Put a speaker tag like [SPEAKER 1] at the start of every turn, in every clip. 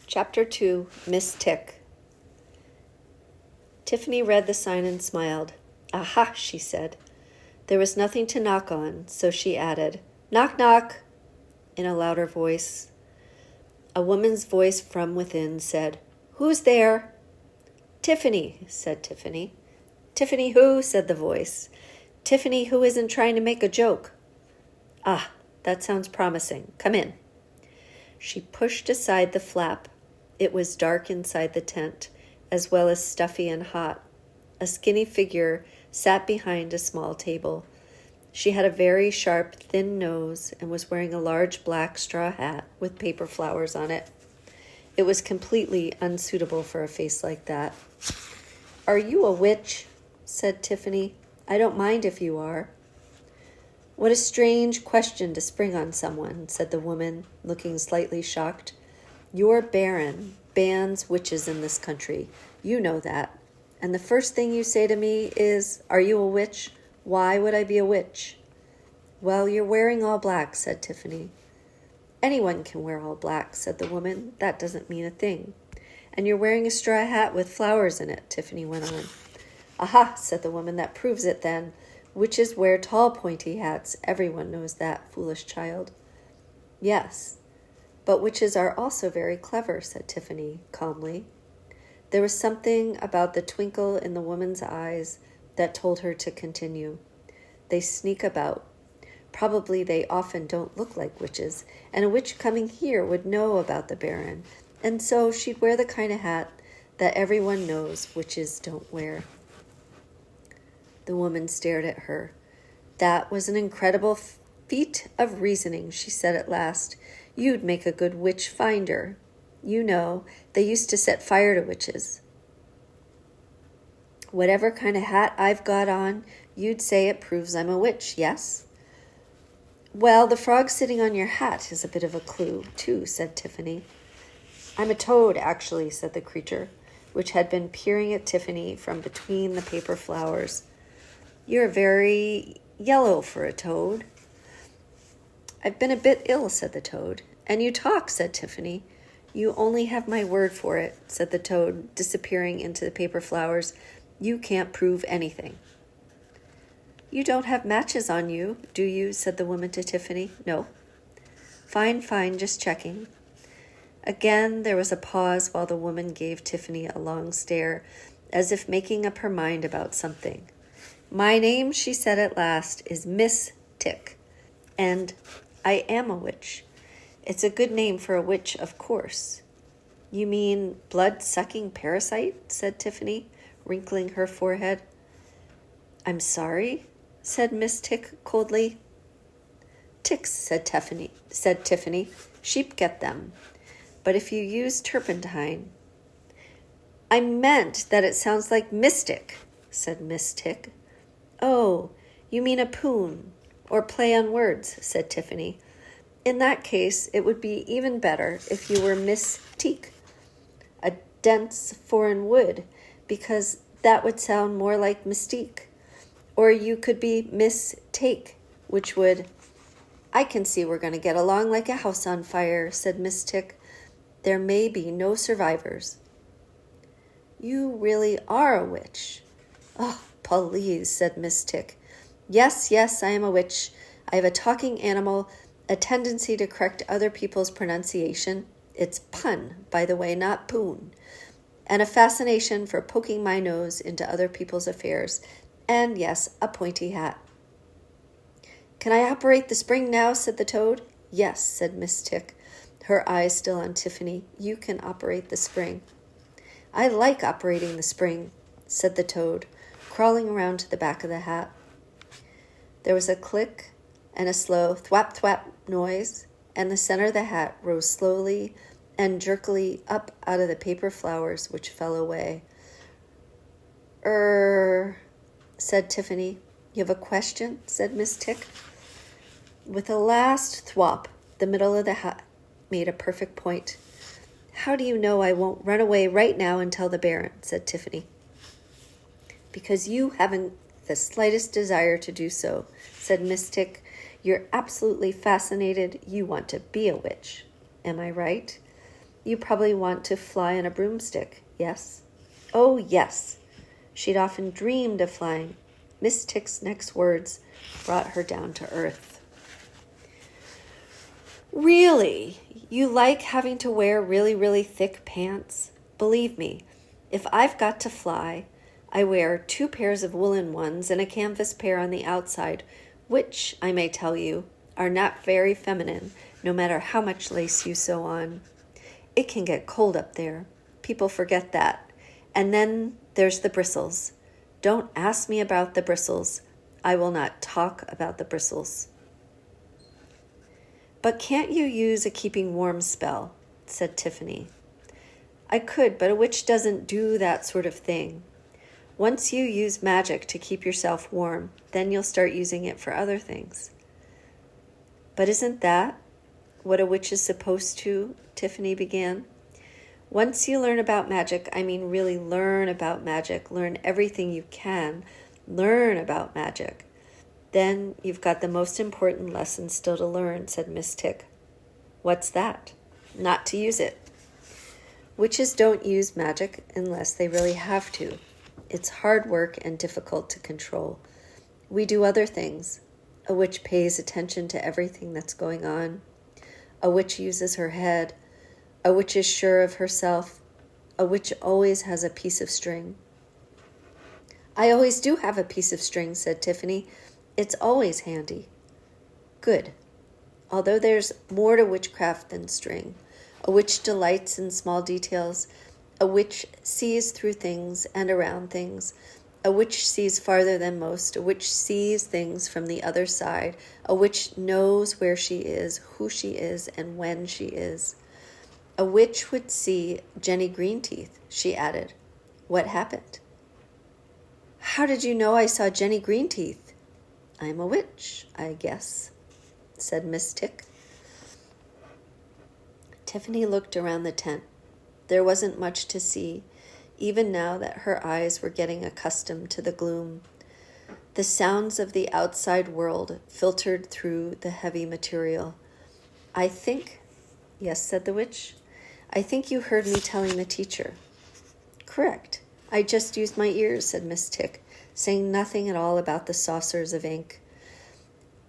[SPEAKER 1] Chapter 2, Miss Tick. Tiffany read the sign and smiled. Aha, she said. There was nothing to knock on, so she added, Knock, knock, in a louder voice. A woman's voice from within said, Who's there? Tiffany, said Tiffany. Tiffany who? Said the voice. Tiffany who isn't trying to make a joke. Ah, that sounds promising. Come in. She pushed aside the flap. It was dark inside the tent, as well as stuffy and hot. A skinny figure sat behind a small table. She had a very sharp, thin nose and was wearing a large black straw hat with paper flowers on it. It was completely unsuitable for a face like that. Are you a witch? Said Tiffany. I don't mind if you are. What a strange question to spring on someone, said the woman, looking slightly shocked. Your Baron bans witches in this country. You know that. And the first thing you say to me is, Are you a witch? Why would I be a witch? Well, you're wearing all black, said Tiffany. Anyone can wear all black, said the woman. That doesn't mean a thing. And you're wearing a straw hat with flowers in it, Tiffany went on. Aha, said the woman, that proves it then. Witches wear tall, pointy hats. Everyone knows that, foolish child. Yes, but witches are also very clever, said Tiffany calmly. There was something about the twinkle in the woman's eyes that told her to continue. They sneak about. Probably they often don't look like witches, and a witch coming here would know about the Baron, and so she'd wear the kind of hat that everyone knows witches don't wear. The woman stared at her. That was an incredible feat of reasoning, she said at last. You'd make a good witch finder. You know, they used to set fire to witches. Whatever kind of hat I've got on, you'd say it proves I'm a witch, yes? Well, the frog sitting on your hat is a bit of a clue, too, said Tiffany. I'm a toad, actually, said the creature, which had been peering at Tiffany from between the paper flowers. You're very yellow for a toad. I've been a bit ill, said the toad. And you talk, said Tiffany. You only have my word for it, said the toad, disappearing into the paper flowers. You can't prove anything. You don't have matches on you, do you? Said the woman to Tiffany. No. Fine, just checking. Again, there was a pause while the woman gave Tiffany a long stare, as if making up her mind about something. My name, she said at last, is Miss Tick, and I am a witch. It's a good name for a witch, of course. You mean blood-sucking parasite? Said Tiffany, wrinkling her forehead. I'm sorry, said Miss Tick coldly. Ticks, said Tiffany. Sheep get them. But if you use turpentine... I meant that it sounds like mystic, said Miss Tick. Oh, you mean a poon, or play on words, said Tiffany. In that case, it would be even better if you were Miss Teak, a dense foreign wood, because that would sound more like mystique. Or you could be Miss Take, which would... I can see we're going to get along like a house on fire, said Miss Tick. There may be no survivors. You really are a witch. Oh, please, said Miss Tick. Yes, I am a witch. I have a talking animal, a tendency to correct other people's pronunciation. It's pun, by the way, not poon. And a fascination for poking my nose into other people's affairs. And yes, a pointy hat. Can I operate the spring now? Said the toad. Yes, said Miss Tick, her eyes still on Tiffany. You can operate the spring. I like operating the spring, said the toad, crawling around to the back of the hat. There was a click and a slow thwap-thwap noise, and the center of the hat rose slowly and jerkily up out of the paper flowers, which fell away. Said Tiffany. You have a question? Said Miss Tick. With a last thwop, the middle of the hat made a perfect point. How do you know I won't run away right now and tell the Baron? Said Tiffany. Because you haven't the slightest desire to do so, said Miss Tick. You're absolutely fascinated. You want to be a witch. Am I right? You probably want to fly on a broomstick, yes? Oh, yes. She'd often dreamed of flying. Miss Tick's next words brought her down to earth. Really? You like having to wear really, really thick pants? Believe me, if I've got to fly, I wear 2 pairs of woolen ones and a canvas pair on the outside, which, I may tell you, are not very feminine, no matter how much lace you sew on. It can get cold up there. People forget that. And then there's the bristles. Don't ask me about the bristles. I will not talk about the bristles. But can't you use a keeping warm spell? Said Tiffany. I could, but a witch doesn't do that sort of thing. Once you use magic to keep yourself warm, then you'll start using it for other things. But isn't that what a witch is supposed to? Tiffany began. Once you learn about magic, I mean really learn about magic, learn everything you can, learn about magic. Then you've got the most important lesson still to learn, said Miss Tick. What's that? Not to use it. Witches don't use magic unless they really have to. It's hard work and difficult to control. We do other things. A witch pays attention to everything that's going on. A witch uses her head. A witch is sure of herself. A witch always has a piece of string. I always do have a piece of string, said Tiffany. It's always handy. Good. Although there's more to witchcraft than string. A witch delights in small details. A witch sees through things and around things. A witch sees farther than most. A witch sees things from the other side. A witch knows where she is, who she is, and when she is. A witch would see Jenny Greenteeth, she added. What happened? How did you know I saw Jenny Greenteeth? I'm a witch, I guess, said Miss Tick. Tiffany looked around the tent. There wasn't much to see, even now that her eyes were getting accustomed to the gloom. The sounds of the outside world filtered through the heavy material. I think, yes, said the witch, I think you heard me telling the teacher. Correct. I just used my ears, said Miss Tick, saying nothing at all about the saucers of ink.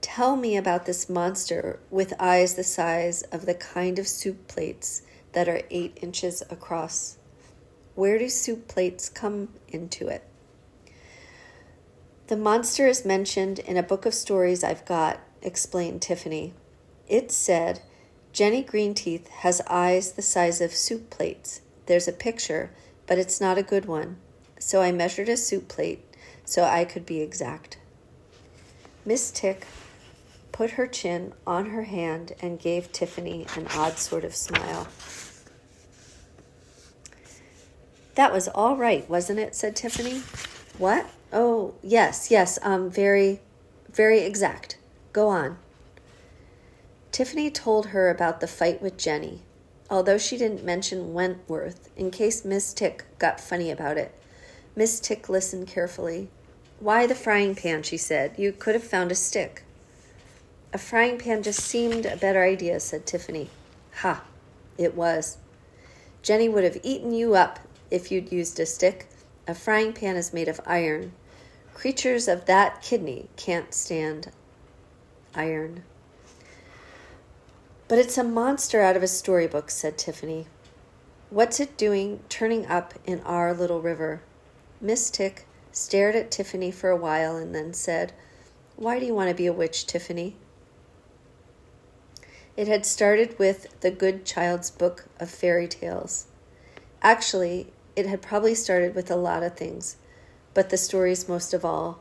[SPEAKER 1] Tell me about this monster with eyes the size of the kind of soup plates that are 8 inches across. Where do soup plates come into it? The monster is mentioned in a book of stories I've got, explained Tiffany. It said, Jenny Greenteeth has eyes the size of soup plates. There's a picture, but it's not a good one. So I measured a soup plate so I could be exact. Miss Tick put her chin on her hand and gave Tiffany an odd sort of smile. That was all right, wasn't it? Said Tiffany. What? Oh, yes, very, very exact. Go on. Tiffany told her about the fight with Jenny, although she didn't mention Wentworth, in case Miss Tick got funny about it. Miss Tick listened carefully. Why the frying pan, she said. You could have found a stick. A frying pan just seemed a better idea, said Tiffany. Ha, it was. Jenny would have eaten you up if you'd used a stick. A frying pan is made of iron. Creatures of that kidney can't stand iron. But it's a monster out of a storybook, said Tiffany. What's it doing turning up in our little river? Miss Tick stared at Tiffany for a while and then said, Why do you want to be a witch, Tiffany? It had started with the Good Child's Book of Fairy Tales. Actually, it had probably started with a lot of things, but the stories most of all.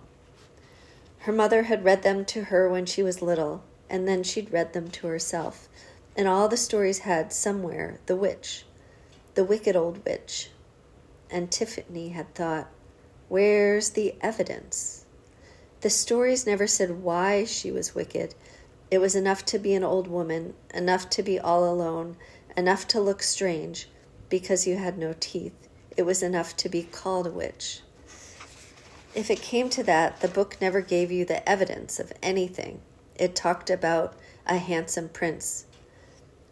[SPEAKER 1] Her mother had read them to her when she was little, and then she'd read them to herself. And all the stories had somewhere the witch, the wicked old witch. And Tiffany had thought, where's the evidence? The stories never said why she was wicked. It was enough to be an old woman, enough to be all alone, enough to look strange because you had no teeth. It was enough to be called a witch. If it came to that, the book never gave you the evidence of anything. It talked about a handsome prince.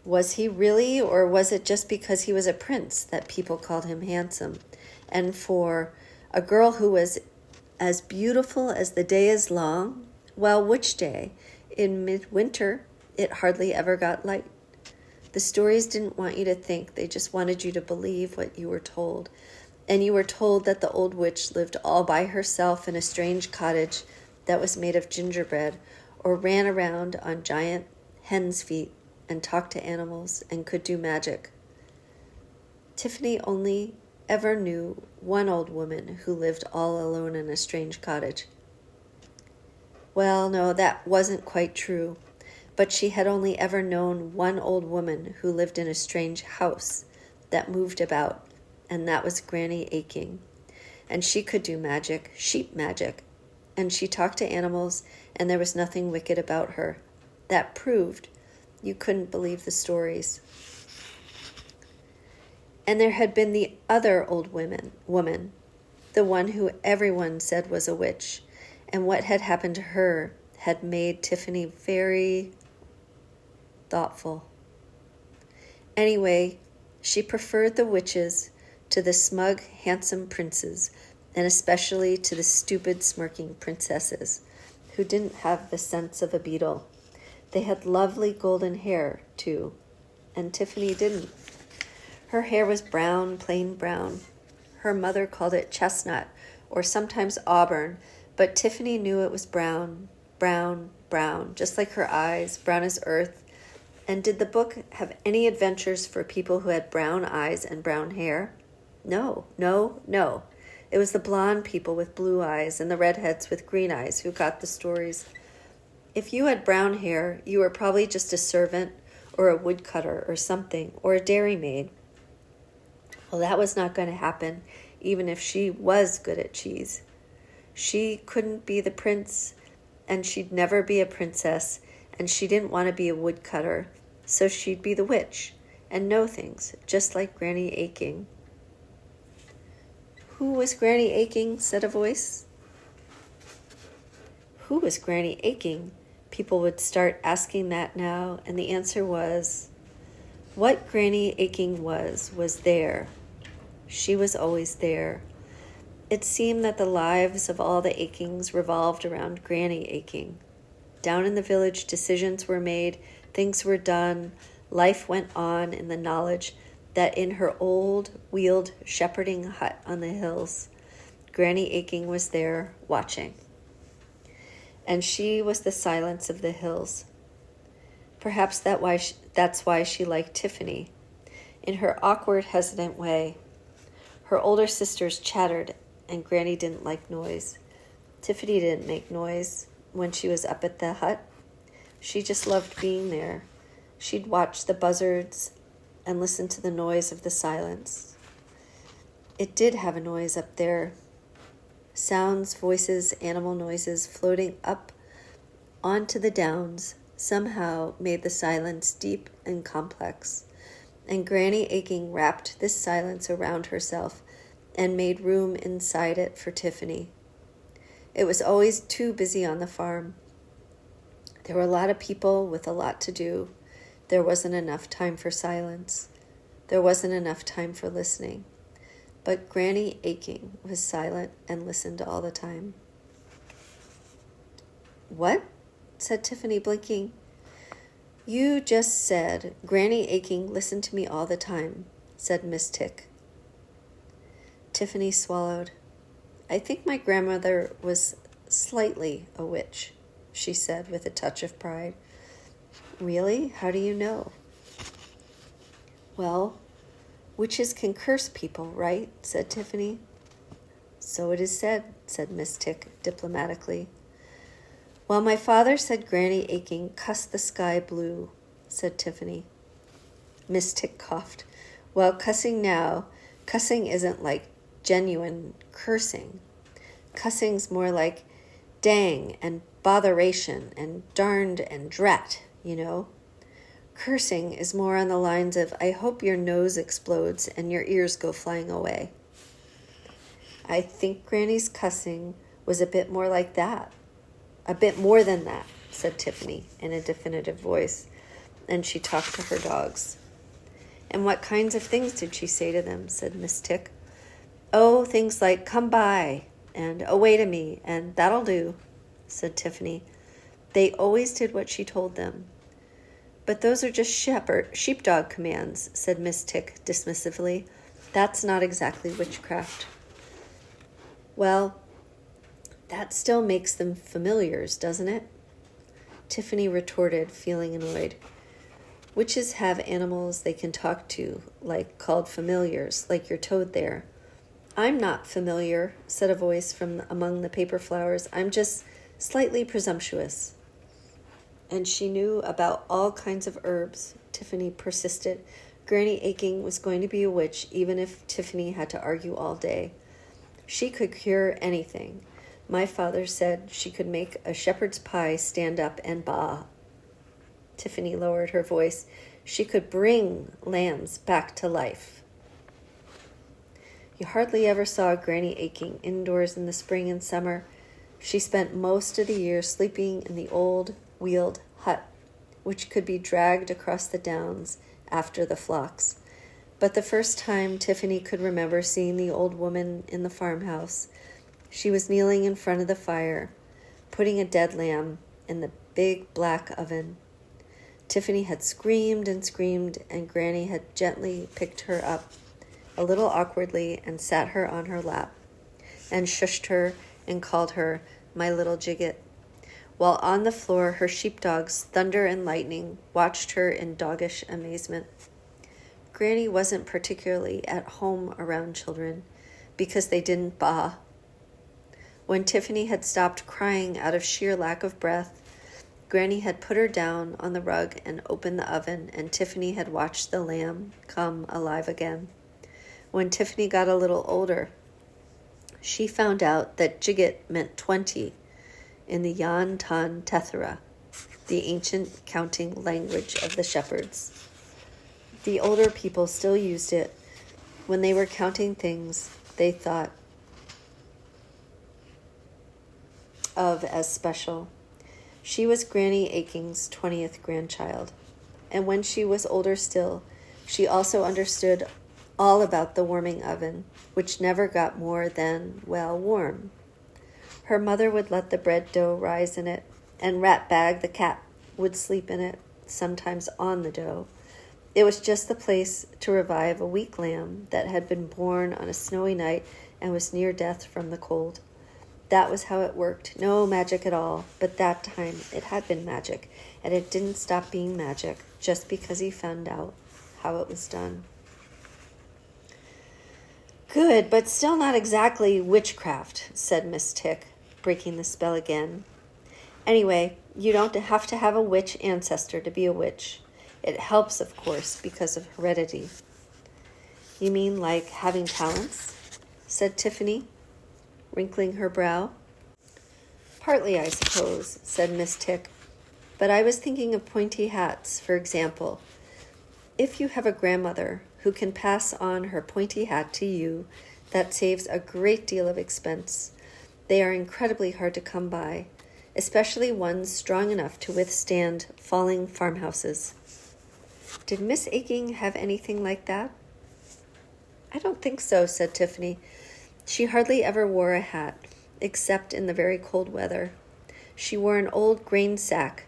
[SPEAKER 1] Was he really, or was it just because he was a prince that people called him handsome? And for a girl who was as beautiful as the day is long, well, which day? In midwinter, it hardly ever got light. The stories didn't want you to think, they just wanted you to believe what you were told. And you were told that the old witch lived all by herself in a strange cottage that was made of gingerbread, or ran around on giant hen's feet and talked to animals and could do magic. Tiffany only ever knew one old woman who lived all alone in a strange cottage. Well, no, that wasn't quite true, but she had only ever known one old woman who lived in a strange house that moved about, and that was Granny Aching. And she could do magic, sheep magic, and she talked to animals, and there was nothing wicked about her. That proved you couldn't believe the stories. And there had been the other old woman, the one who everyone said was a witch, and what had happened to her had made Tiffany very thoughtful. Anyway, she preferred the witches to the smug, handsome princes, and especially to the stupid, smirking princesses, who didn't have the sense of a beetle. They had lovely golden hair, too, and Tiffany didn't. Her hair was brown, plain brown. Her mother called it chestnut, or sometimes auburn, but Tiffany knew it was brown, brown, brown, just like her eyes, brown as earth. And did the book have any adventures for people who had brown eyes and brown hair? No, no, no. It was the blonde people with blue eyes and the redheads with green eyes who got the stories. If you had brown hair, you were probably just a servant or a woodcutter or something, or a dairymaid. Well, that was not going to happen, even if she was good at cheese. She couldn't be the prince, and she'd never be a princess, and she didn't want to be a woodcutter, so she'd be the witch and know things, just like Granny Aching. Who was Granny Aching? Said a voice. Who was Granny Aching? People would start asking that now, and the answer was, what Granny Aching was there. She was always there. It seemed that the lives of all the Achings revolved around Granny Aching. Down in the village, decisions were made, things were done, life went on in the knowledge that in her old wheeled shepherding hut on the hills, Granny Aching was there watching. And she was the silence of the hills. Perhaps that's why she liked Tiffany. In her awkward, hesitant way, her older sisters chattered, and Granny didn't like noise. Tiffany didn't make noise when she was up at the hut. She just loved being there. She'd watch the buzzards and listen to the noise of the silence. It did have a noise up there. Sounds, voices, animal noises floating up onto the downs somehow made the silence deep and complex. And Granny Aching wrapped this silence around herself and made room inside it for Tiffany. It was always too busy on the farm. There were a lot of people with a lot to do. There wasn't enough time for silence. There wasn't enough time for listening. But Granny Aching was silent and listened all the time. What? Said Tiffany, blinking. You just said Granny Aching listened to me all the time, said Miss Tick. Tiffany swallowed. I think my grandmother was slightly a witch, she said with a touch of pride. Really? How do you know? Well, witches can curse people, right? Said Tiffany. So it is said Miss Tick diplomatically. Well, my father said Granny Aching cussed the sky blue, said Tiffany. Miss Tick coughed. Well, cussing isn't like genuine cursing. Cussing's more like dang and botheration and darned and drat, you know. Cursing is more on the lines of, I hope your nose explodes and your ears go flying away. I think Granny's cussing was a bit more like that. A bit more than that, said Tiffany in a definitive voice. and she talked to her dogs. And what kinds of things did she say to them, said Miss Tick. Oh, things like, come by, and away to me, and that'll do, said Tiffany. They always did what she told them. But those are just sheepdog commands, said Miss Tick dismissively. That's not exactly witchcraft. Well, that still makes them familiars, doesn't it? Tiffany retorted, feeling annoyed. Witches have animals they can talk to, called familiars, like your toad there. I'm not familiar, said a voice from among the paper flowers. I'm just slightly presumptuous. And she knew about all kinds of herbs, Tiffany persisted. Granny Aching was going to be a witch, even if Tiffany had to argue all day. She could cure anything. My father said she could make a shepherd's pie stand up and baa. Tiffany lowered her voice. She could bring lambs back to life. You hardly ever saw Granny Aching indoors in the spring and summer. She spent most of the year sleeping in the old wheeled hut, which could be dragged across the downs after the flocks. But the first time Tiffany could remember seeing the old woman in the farmhouse, she was kneeling in front of the fire, putting a dead lamb in the big black oven. Tiffany had screamed, and Granny had gently picked her up, a little awkwardly, and sat her on her lap, and shushed her and called her my little Jigget, while on the floor her sheepdogs, Thunder and Lightning, watched her in doggish amazement. Granny wasn't particularly at home around children, because they didn't baa. When Tiffany had stopped crying out of sheer lack of breath, Granny had put her down on the rug and opened the oven, and Tiffany had watched the lamb come alive again. When Tiffany got a little older, she found out that Jigget meant 20 in the Yan Tan Tethera, the ancient counting language of the shepherds. The older people still used it when they were counting things they thought of as special. She was Granny Aching's 20th grandchild, and when she was older still, she also understood all about the warming oven, which never got more than, warm. Her mother would let the bread dough rise in it, and Ratbag the cat would sleep in it, sometimes on the dough. It was just the place to revive a weak lamb that had been born on a snowy night and was near death from the cold. That was how it worked. No magic at all, but that time it had been magic, and it didn't stop being magic just because he found out how it was done. Good, but still not exactly witchcraft, said Miss Tick, breaking the spell again. Anyway, you don't have to have a witch ancestor to be a witch. It helps, of course, because of heredity. You mean like having talents? Said Tiffany, wrinkling her brow. Partly, I suppose, said Miss Tick, but I was thinking of pointy hats, for example. If you have a grandmother who can pass on her pointy hat to you, that saves a great deal of expense. They are incredibly hard to come by, especially ones strong enough to withstand falling farmhouses. Did Miss Aching have anything like that? I don't think so, said Tiffany. She hardly ever wore a hat, except in the very cold weather. She wore an old grain sack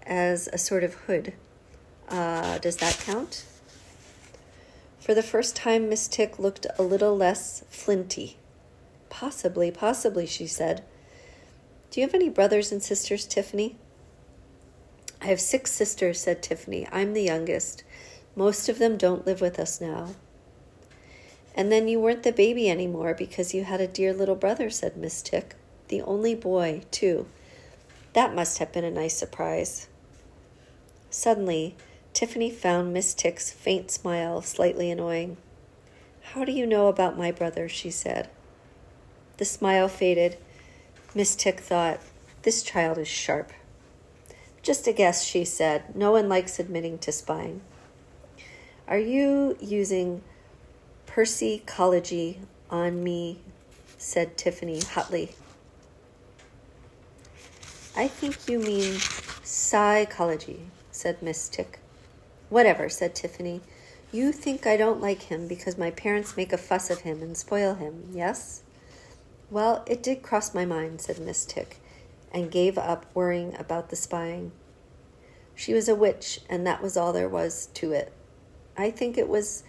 [SPEAKER 1] as a sort of hood. Does that count? For the first time, Miss Tick looked a little less flinty. Possibly, she said. Do you have any brothers and sisters, Tiffany? I have 6 sisters, said Tiffany. I'm the youngest. Most of them don't live with us now. And then you weren't the baby anymore because you had a dear little brother, said Miss Tick. The only boy, too. That must have been a nice surprise. Suddenly, Tiffany found Miss Tick's faint smile slightly annoying. How do you know about my brother? She said. The smile faded. Miss Tick thought, this child is sharp. Just a guess, she said. No one likes admitting to spying. Are you using Persicology on me? Said Tiffany hotly. I think you mean psychology, said Miss Tick. Whatever, said Tiffany. You think I don't like him because my parents make a fuss of him and spoil him, yes? Well, it did cross my mind, said Miss Tick, and gave up worrying about the spying. She was a witch, and that was all there was to it. I think it was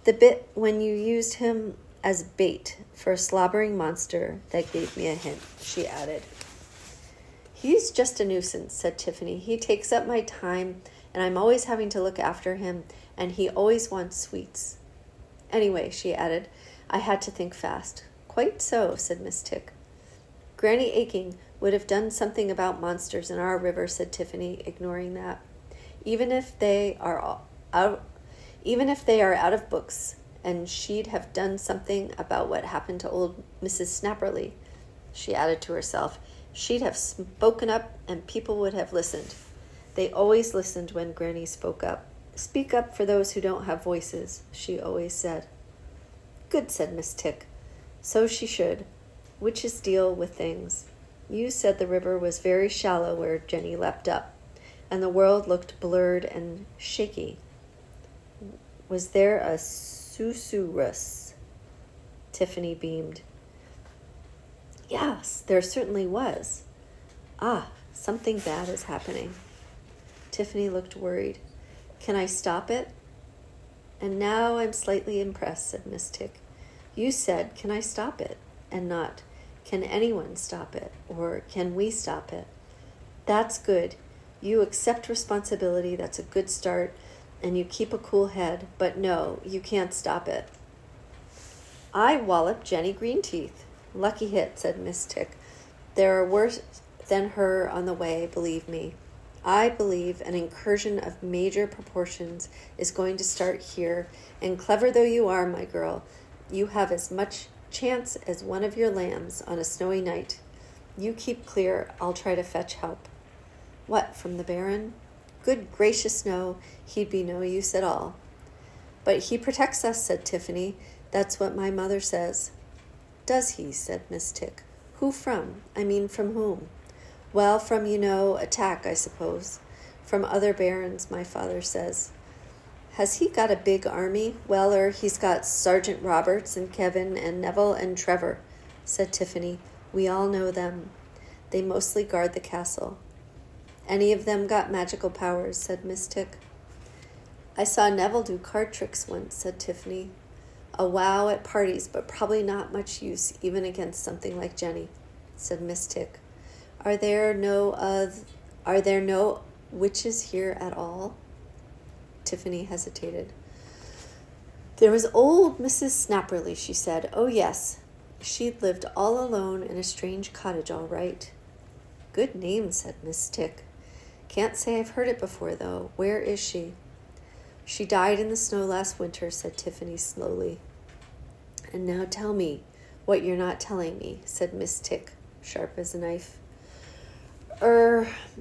[SPEAKER 1] the bit when you used him as bait for a slobbering monster that gave me a hint, she added. He's just a nuisance, said Tiffany. He takes up my time, and I'm always having to look after him, and he always wants sweets. Anyway, she added, I had to think fast. Quite so, said Miss Tick. Granny Aching would have done something about monsters in our river, said Tiffany, ignoring that. Even if they are out of books, and she'd have done something about what happened to old Mrs. Snapperly, she added to herself. She'd have spoken up, and people would have listened. They always listened when Granny spoke up. Speak up for those who don't have voices, she always said. Good, said Miss Tick. So she should. Witches deal with things. You said the river was very shallow where Jenny leapt up, and the world looked blurred and shaky. Was there a susurrus? Tiffany beamed. Yes, there certainly was. Ah, something bad is happening. Tiffany looked worried. Can I stop it? And now I'm slightly impressed, said Miss Tick. You said, can I stop it? And not, can anyone stop it? Or can we stop it? That's good. You accept responsibility. That's a good start. And you keep a cool head. But no, you can't stop it. I walloped Jenny Greenteeth. Lucky hit, said Miss Tick. There are worse than her on the way, believe me. I believe an incursion of major proportions is going to start here, and clever though you are, my girl, you have as much chance as one of your lambs on a snowy night. You keep clear, I'll try to fetch help. What, from the Baron? Good gracious no, he'd be no use at all. But he protects us, said Tiffany. That's what my mother says. Does he? Said Miss Tick. Who from? I mean, from whom? Well, from, attack, I suppose. From other barons, my father says. Has he got a big army? Well, he's got Sergeant Roberts and Kevin and Neville and Trevor, said Tiffany. We all know them. They mostly guard the castle. Any of them got magical powers, said Miss Tick. I saw Neville do card tricks once, said Tiffany. A wow at parties, but probably not much use even against something like Jenny, said Miss Tick. Are there no witches here at all? Tiffany hesitated. There was old Mrs. Snapperly, she said. Oh, yes. She'd lived all alone in a strange cottage, all right. Good name, said Miss Tick. Can't say I've heard it before, though. Where is she? She died in the snow last winter, said Tiffany slowly. And now tell me what you're not telling me, said Miss Tick, sharp as a knife.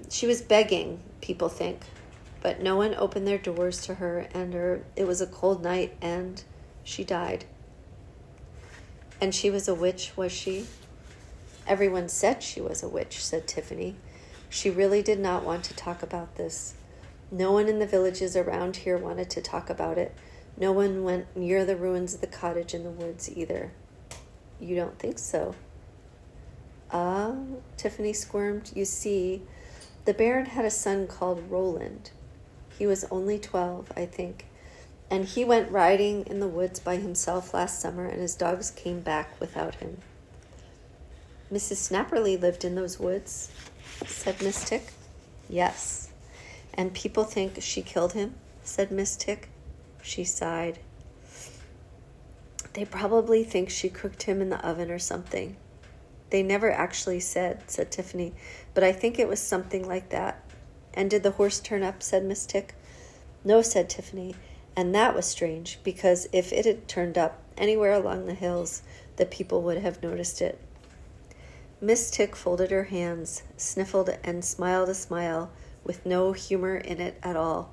[SPEAKER 1] She was begging, people think. But no one opened their doors to her, and it was a cold night, and she died. And she was a witch, was she? Everyone said she was a witch, said Tiffany. She really did not want to talk about this. No one in the villages around here wanted to talk about it. No one went near the ruins of the cottage in the woods either. You don't think so? Tiffany squirmed. You see, the Baron had a son called Roland. He was only 12, I think, and he went riding in the woods by himself last summer, and his dogs came back without him. Mrs. Snapperly lived in those woods, said Miss Tick. Yes, and people think she killed him, said Miss Tick. She sighed. They probably think she cooked him in the oven or something. They never actually said Tiffany, but I think it was something like that. And did the horse turn up, said Miss Tick. No, said Tiffany, and that was strange, because if it had turned up anywhere along the hills, the people would have noticed it. Miss Tick folded her hands, sniffled, and smiled a smile with no humor in it at all.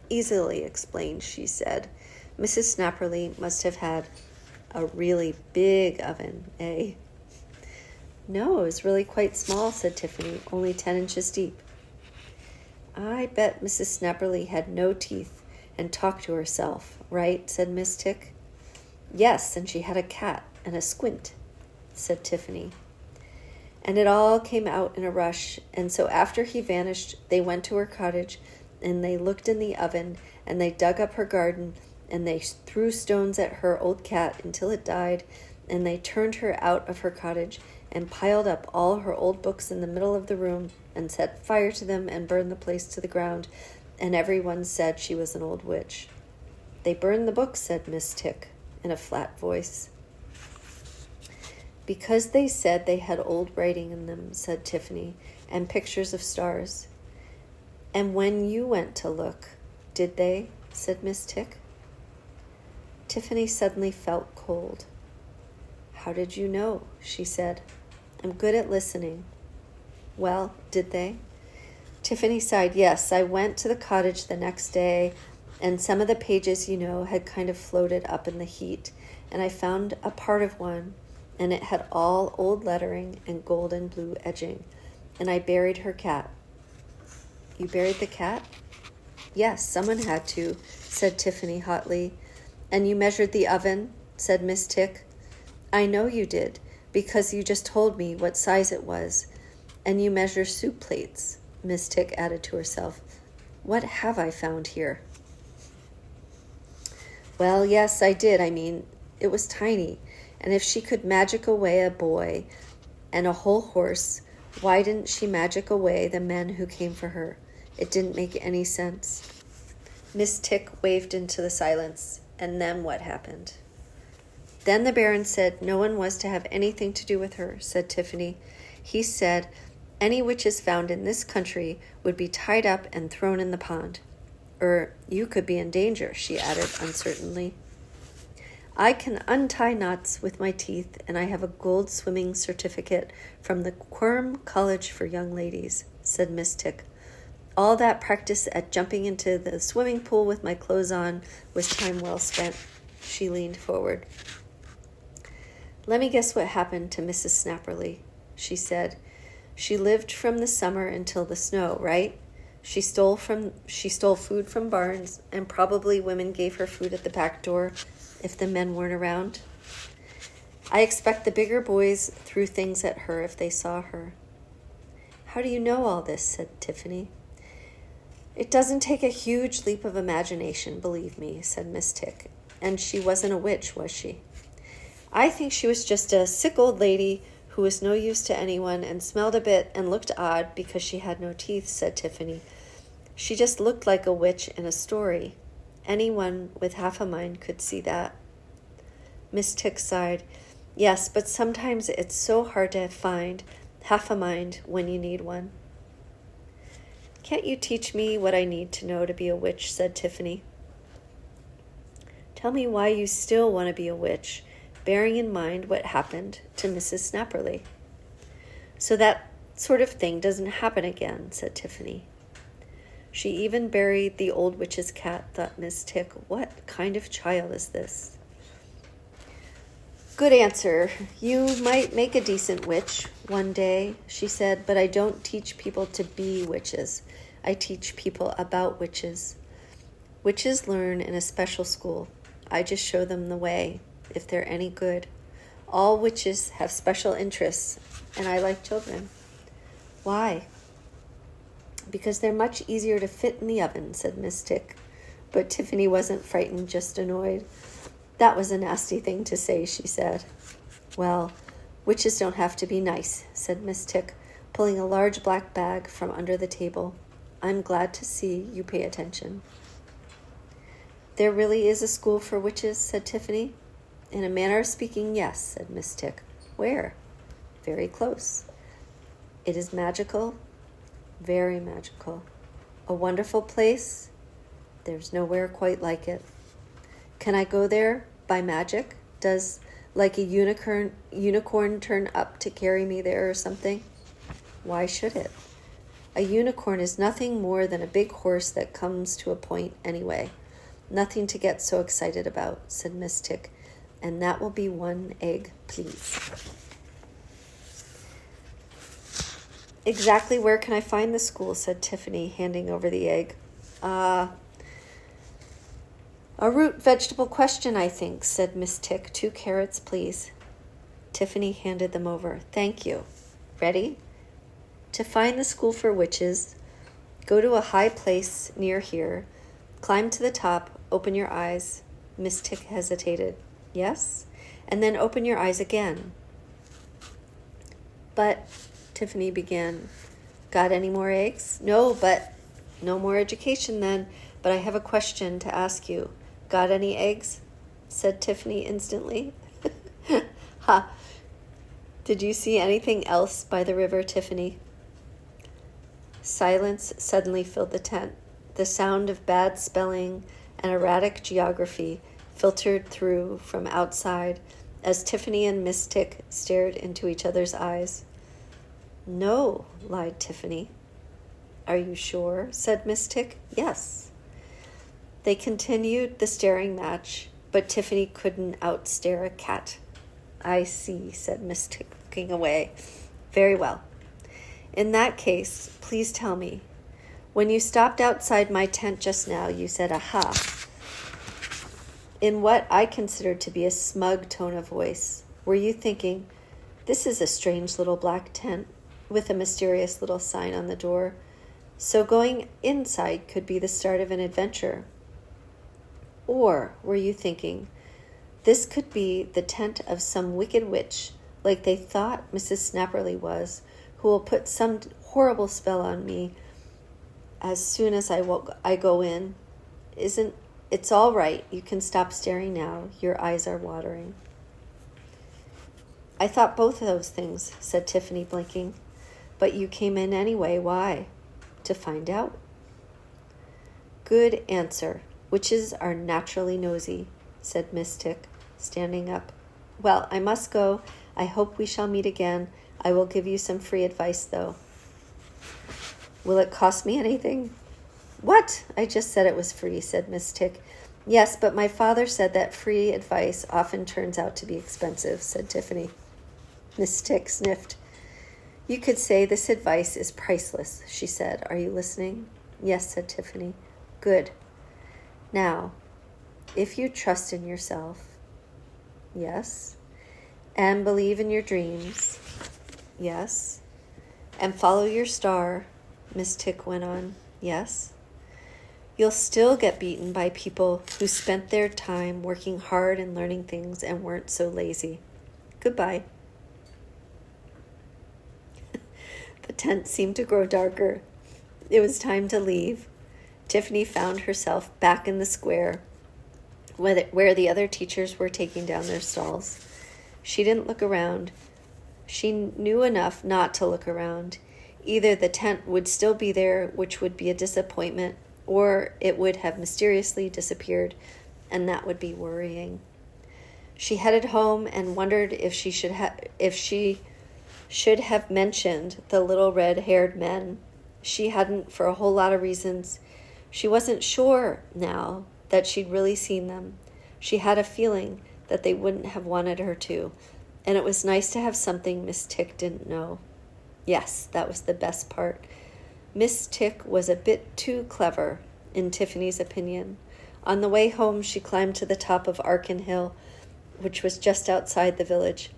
[SPEAKER 1] Easily explained, she said. Mrs. Snapperly must have had a really big oven, eh? No, it was really quite small, said Tiffany, only 10 inches deep. I bet Mrs. Snapperly had no teeth and talked to herself, right? Said Miss Tick. Yes, and she had a cat and a squint, said Tiffany. And it all came out in a rush, and so after he vanished, they went to her cottage, and they looked in the oven, and they dug up her garden, and they threw stones at her old cat until it died, and they turned her out of her cottage, and piled up all her old books in the middle of the room, and set fire to them, and burned the place to the ground, and everyone said she was an old witch. They burned the books, said Miss Tick, in a flat voice. Because they said they had old writing in them, said Tiffany, and pictures of stars. And when you went to look, did they? Said Miss Tick. Tiffany suddenly felt cold. How did you know? She said. I'm good at listening. Well, did they? Tiffany sighed. Yes, I went to the cottage the next day, and some of the pages, had kind of floated up in the heat, and I found a part of one, and it had all old lettering and gold and blue edging, and I buried her cat. You buried the cat? Yes, someone had to, said Tiffany hotly. And you measured the oven, said Miss Tick. I know you did, because you just told me what size it was. And you measure soup plates, Miss Tick added to herself. What have I found here? Well, yes, I did. It was tiny. And if she could magic away a boy and a whole horse, why didn't she magic away the men who came for her? It didn't make any sense. Miss Tick waved into the silence. And then what happened? Then the Baron said no one was to have anything to do with her, said Tiffany. He said any witches found in this country would be tied up and thrown in the pond. You could be in danger, she added uncertainly. I can untie knots with my teeth, and I have a gold swimming certificate from the Quirm College for Young Ladies, said Miss Tick. All that practice at jumping into the swimming pool with my clothes on was time well spent. She leaned forward. Let me guess what happened to Mrs. Snapperly, she said. She lived from the summer until the snow, right? She stole food from barns, and probably women gave her food at the back door if the men weren't around. I expect the bigger boys threw things at her if they saw her. How do you know all this? Said Tiffany. It doesn't take a huge leap of imagination, believe me, said Miss Tick. And she wasn't a witch, was she? I think she was just a sick old lady who was no use to anyone and smelled a bit and looked odd because she had no teeth, said Tiffany. She just looked like a witch in a story. Anyone with half a mind could see that. Miss Tick sighed. Yes, but sometimes it's so hard to find half a mind when you need one. Can't you teach me what I need to know to be a witch, said Tiffany. Tell me why you still want to be a witch, bearing in mind what happened to Mrs. Snapperly. So that sort of thing doesn't happen again, said Tiffany. She even buried the old witch's cat, thought Miss Tick. What kind of child is this? Good answer. You might make a decent witch one day, she said, but I don't teach people to be witches. I teach people about witches. Witches learn in a special school. I just show them the way, if they're any good. All witches have special interests, and I like children. Why? Because they're much easier to fit in the oven, said Miss Tick. But Tiffany wasn't frightened, just annoyed. That was a nasty thing to say, she said. Well, witches don't have to be nice, said Miss Tick, pulling a large black bag from under the table. I'm glad to see you pay attention. There really is a school for witches, said Tiffany. In a manner of speaking, yes, said Miss Tick. Where? Very close. It is magical, very magical. A wonderful place. There's nowhere quite like it. Can I go there by magic? Does like a unicorn turn up to carry me there or something? Why should it? A unicorn is nothing more than a big horse that comes to a point anyway. Nothing to get so excited about, said Miss Tick. And that will be one egg, please. Exactly where can I find the school? Said Tiffany, handing over the egg. A root vegetable question, I think, said Miss Tick. 2 carrots, please. Tiffany handed them over. Thank you. Ready? To find the school for witches, go to a high place near here, climb to the top, open your eyes. Miss Tick hesitated. Yes? And then open your eyes again. But, Tiffany began, got any more eggs? No, but no more education then. But I have a question to ask you. Got any eggs? Said Tiffany instantly. Ha! Did you see anything else by the river, Tiffany? Silence suddenly filled the tent. The sound of bad spelling and erratic geography filtered through from outside as Tiffany and Miss Tick stared into each other's eyes. No, lied Tiffany. Are you sure? Said Miss Tick. Yes. They continued the staring match, but Tiffany couldn't outstare a cat. I see, said Miss Tick, looking away. Very well. In that case, please tell me. When you stopped outside my tent just now, you said, aha, in what I considered to be a smug tone of voice. Were you thinking, this is a strange little black tent with a mysterious little sign on the door, so going inside could be the start of an adventure? Or were you thinking, this could be the tent of some wicked witch, like they thought Mrs. Snapperly was, who will put some horrible spell on me as soon as I go in? It's all right. You can stop staring now. Your eyes are watering. I thought both of those things, said Tiffany, blinking. But you came in anyway. Why? To find out. Good answer. Witches are naturally nosy, said Miss Tick, standing up. Well, I must go. I hope we shall meet again. I will give you some free advice, though. Will it cost me anything? What? I just said it was free, said Miss Tick. Yes, but my father said that free advice often turns out to be expensive, said Tiffany. Miss Tick sniffed. You could say this advice is priceless, she said. Are you listening? Yes, said Tiffany. Good. Now, if you trust in yourself, yes, and believe in your dreams, yes, and follow your star, Miss Tick went on, yes, you'll still get beaten by people who spent their time working hard and learning things and weren't so lazy. Goodbye. The tent seemed to grow darker. It was time to leave. Tiffany found herself back in the square where the other teachers were taking down their stalls. She didn't look around. She knew enough not to look around. Either the tent would still be there, which would be a disappointment, or it would have mysteriously disappeared, and that would be worrying. She headed home and wondered if she should have mentioned the little red-haired men. She hadn't for a whole lot of reasons. She wasn't sure now that she'd really seen them. She had a feeling that they wouldn't have wanted her to, and it was nice to have something Miss Tick didn't know. Yes, that was the best part. Miss Tick was a bit too clever, in Tiffany's opinion. On the way home, she climbed to the top of Arkin Hill, which was just outside the village.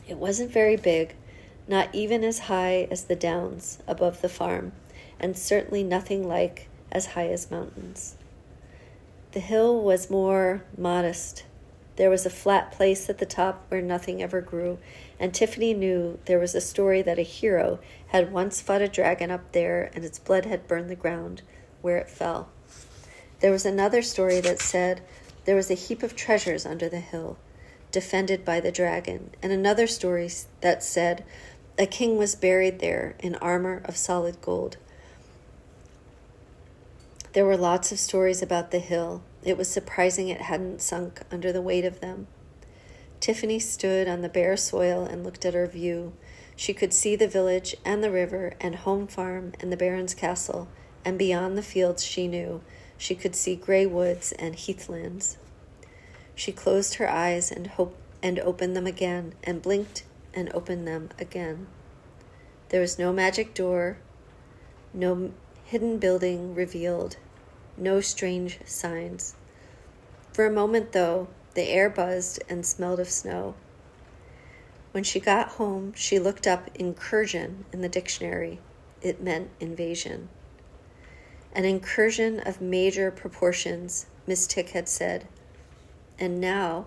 [SPEAKER 1] It wasn't very big, not even as high as the downs above the farm, and certainly nothing like as high as mountains. The hill was more modest. There was a flat place at the top where nothing ever grew, and Tiffany knew there was a story that a hero had once fought a dragon up there and its blood had burned the ground where it fell. There was another story that said there was a heap of treasures under the hill, defended by the dragon, and another story that said a king was buried there in armor of solid gold. There were lots of stories about the hill. It was surprising it hadn't sunk under the weight of them. Tiffany stood on the bare soil and looked at her view. She could see the village and the river and home farm and the Baron's castle, and beyond the fields she knew, she could see gray woods and heathlands. She closed her eyes and opened them again, and blinked and opened them again. There was no magic door, no hidden building revealed, no strange signs. For a moment, though, the air buzzed and smelled of snow. When she got home, she looked up incursion in the dictionary. It meant invasion. An incursion of major proportions, Miss Tick had said. And now,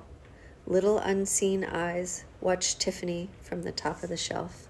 [SPEAKER 1] little unseen eyes watched Tiffany from the top of the shelf.